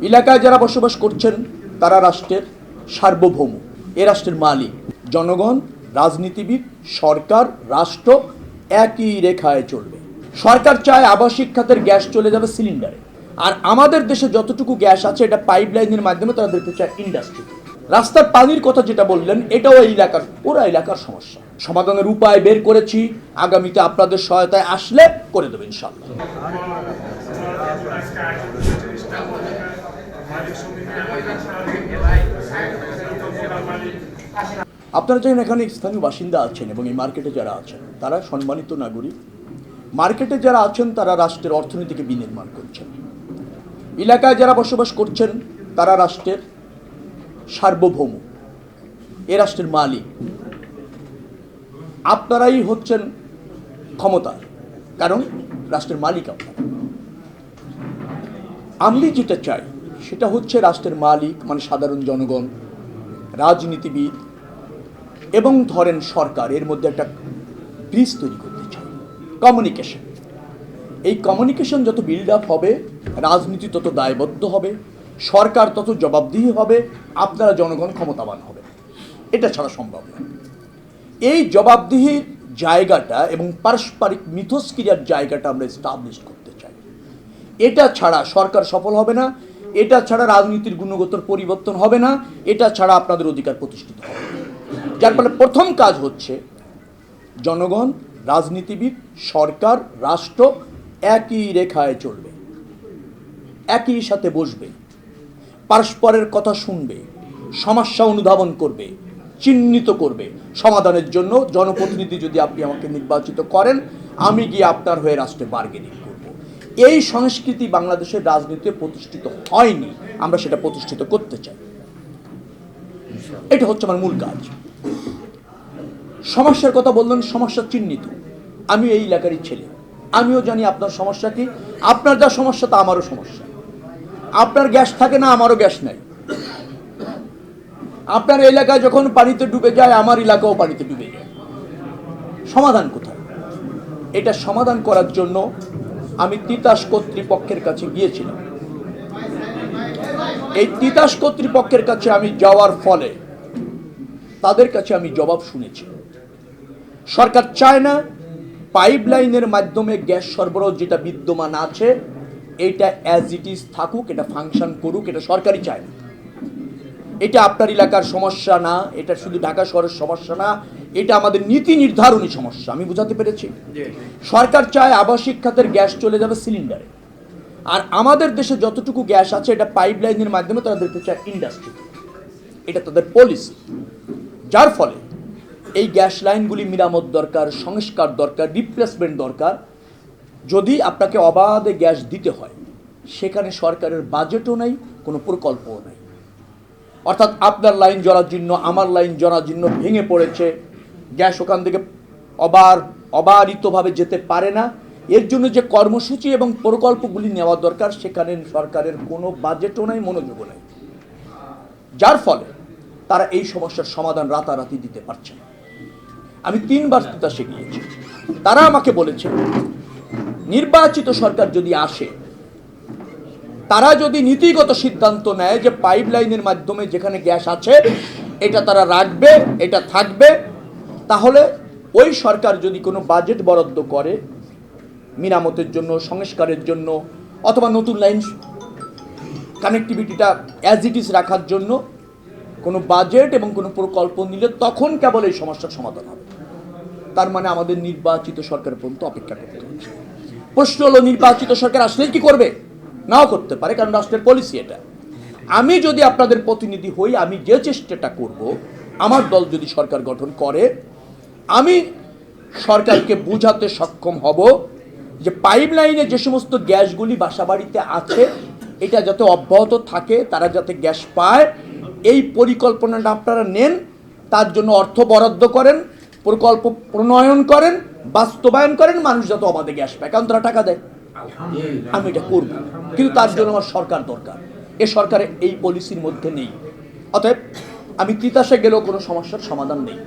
এলাকায় যারা বসবাস করছেন তারা রাষ্ট্রের সার্বভৌম, এ রাষ্ট্রের মালিক। জনগণ, রাজনীতিবিদ, সরকার, রাষ্ট্র একই রেখায় চলবে। সরকার চায় আবাসিক খাতের গ্যাস চলে যাবে সিলিন্ডারে, আর আমাদের দেশে যতটুকু গ্যাস আছে এটা পাইপলাইনের মাধ্যমে তারা দিতে চায় ইন্ডাস্ট্রি। রাস্তার পানির কথা যেটা বললেন, এটাও এই এলাকার, পুরো এলাকার সমস্যা। সমাধানের উপায় বের করেছি, আগামীতে আপনাদের সহায়তায় আসলে করে দেবেন ইনশাআল্লাহ। আপনারা যখন এখানে স্থানীয় বাসিন্দা আছেন এবং এই মার্কেটে যারা আছেন তারা সম্মানিত নাগরিক। মার্কেটে যারা আছেন তারা রাষ্ট্রের অর্থনীতিকে বিনির্মাণ করছেন। এলাকায় যারা বসবাস করছেন তারা রাষ্ট্রের সার্বভৌম, এ রাষ্ট্রের মালিক। আপনারাই হচ্ছেন ক্ষমতা, কারণ রাষ্ট্রের মালিক আপনারা। আমি যেটা চাই সেটা হচ্ছে রাষ্ট্রের মালিক মানে সাধারণ জনগণ, রাজনীতিবিদ এবং ধরেন সরকার, এর মধ্যে একটা ব্রিজ তৈরি করতে চাই। কমিউনিকেশন, এই কমিউনিকেশন যত বিল্ড আপ হবে, রাজনীতি তত দায়বদ্ধ হবে, সরকার তত জবাবদিহি হবে, আপনারা জনগণ ক্ষমতাবান হবে। এটা ছাড়া সম্ভব নয়। এই জবাবদিহির জায়গাটা এবং পারস্পরিক মিথস্ক্রিয়ার জায়গাটা আমরা এস্টাবলিশ করতে চাই। এটা ছাড়া সরকার সফল হবে না, এটা ছাড়া রাজনীতির গুণগত পরিবর্তন হবে না, এটা ছাড়া আপনাদের অধিকার প্রতিষ্ঠিত হবে। যার ফলে প্রথম কাজ হচ্ছে জনগণ, রাজনীতিবিদ, সরকার, রাষ্ট্র একই রেখায় চলবে, একই সাথে বসবে, পরস্পরের কথা শুনবে, সমস্যা অনুধাবন করবে, চিহ্নিত করবে। সমাধানের জন্য জনপ্রতিনিধি যদি আপনি আমাকে নির্বাচিত করেন, আমি গিয়ে আপনার হয়ে রাষ্ট্রে বার্গেনিং করব। এই সংস্কৃতি বাংলাদেশের রাজনীতিতে প্রতিষ্ঠিত হয়নি, আমরা সেটা প্রতিষ্ঠিত করতে চাই। এটা হচ্ছে আমার মূল কাজ। সমস্যার কথা বললেন, সমস্যা চিহ্নিত। আমি এই এলাকারই ছেলে, আমিও জানি আপনার সমস্যা কি। আপনার যা সমস্যা তা আমারও সমস্যা। আপনার গ্যাস থাকে না, আমারও গ্যাস নাই। আপনার এলাকায় যখন পানিতে ডুবে যায়, আমার এলাকাও পানিতে ডুবে যায়। সমাধান কোথায়? এটা সমাধান করার জন্য আমি তিতাস কর্তৃপক্ষের কাছে গিয়েছিলাম। এই তিতাস কর্তৃপক্ষের কাছে আমি যাওয়ার ফলে তাদের কাছে আমি জবাব শুনেছি। সরকার চায় না পাইপলাইনের মাধ্যমে গ্যাস সরবরাহ যেটা বিদ্যমান আছে এটা অ্যাজ ইট ইজ থাকুক, এটা ফাংশন করুক, এটা সরকারই চায় না। এটা আপনার এলাকার সমস্যা না, এটা শুধু ঢাকা শহরের সমস্যা না, এটা আমাদের নীতি নির্ধারণী সমস্যা। আমি বুঝাতে পেরেছি? সরকার চায় আবাসিক খাতের গ্যাস চলে যাবে সিলিন্ডারে, আর আমাদের দেশে যতটুকু গ্যাস আছে এটা পাইপলাইনের মাধ্যমে তারা দিতে চায় ইন্ডাস্ট্রি। এটা তাদের পলিসি। যার ফলে এই গ্যাস লাইনগুলি মেরামত দরকার, সংস্কার দরকার, রিপ্লেসমেন্ট দরকার। যদি আপনাকে অবাধে গ্যাস দিতে হয়, সেখানে সরকারের বাজেটও নাই, কোনো প্রকল্পও নাই। অর্থাৎ আপনার লাইন জরাজীর্ণ, আমার লাইন জরাজীর্ণ, ভেঙে পড়েছে, গ্যাস ওখান থেকে অবারিতভাবে যেতে পারে না। এর জন্য যে কর্মসূচি এবং প্রকল্পগুলি নেওয়া দরকার, সেখানে সরকারের কোনো বাজেটও নাই, মনোযোগও নাই। যার ফলে তারা এই সমস্যার সমাধান রাতারাতি দিতে পারছে না। আমি 3 বার তিতাসে গিয়েছি। তারা আমাকে বলেছে নির্বাচিত সরকার যদি আসে, তারা যদি নীতিগত সিদ্ধান্ত নেয় যে পাইপলাইনের মাধ্যমে যেখানে গ্যাস আছে এটা তারা রাখবে, এটা থাকবে, তাহলে ওই সরকার যদি কোনো বাজেট বরাদ্দ করে মেরামতের জন্য, সংস্কারের জন্য, অথবা নতুন লাইন কানেক্টিভিটিটা অ্যাজ ইট ইজ রাখার জন্য কোনো বাজেট এবং কোনো প্রকল্প নিলে তখন কেবল এই সমস্যার সমাধান হবে। তার মানে আমাদের নির্বাচিত সরকার পর্যন্ত অপেক্ষা করতে হচ্ছে। প্রশ্ন হলো, নির্বাচিত সরকার আসলেই কি করবে? নাও করতে পারে, কারণ রাষ্ট্রের পলিসি এটা। আমি যদি আপনাদের প্রতিনিধি হই, আমি যে চেষ্টাটা করব, আমার দল যদি সরকার গঠন করে, আমি সরকারকে বোঝাতে সক্ষম হব যে পাইপলাইনে যে সমস্ত গ্যাসগুলি বাসাবাড়িতে আছে এটা যাতে অব্যাহত থাকে, তারা যাতে গ্যাস পায়, এই পরিকল্পনাটা আপনারা নেন, তার জন্য অর্থ বরাদ্দ করেন, প্রকল্প প্রণয়ন করেন, বাস্তবায়ন করেন, মানুষ যাতে অবাধে গ্যাস পায়, কারণ তারা টাকা দেয়। আমি এটা করব, কিন্তু তার জন্য আমার সরকার দরকার। এ সরকারে এই পলিসির মধ্যে নেই। অতএব আমি তিতাসে গেলেও কোনো সমস্যার সমাধান নেই।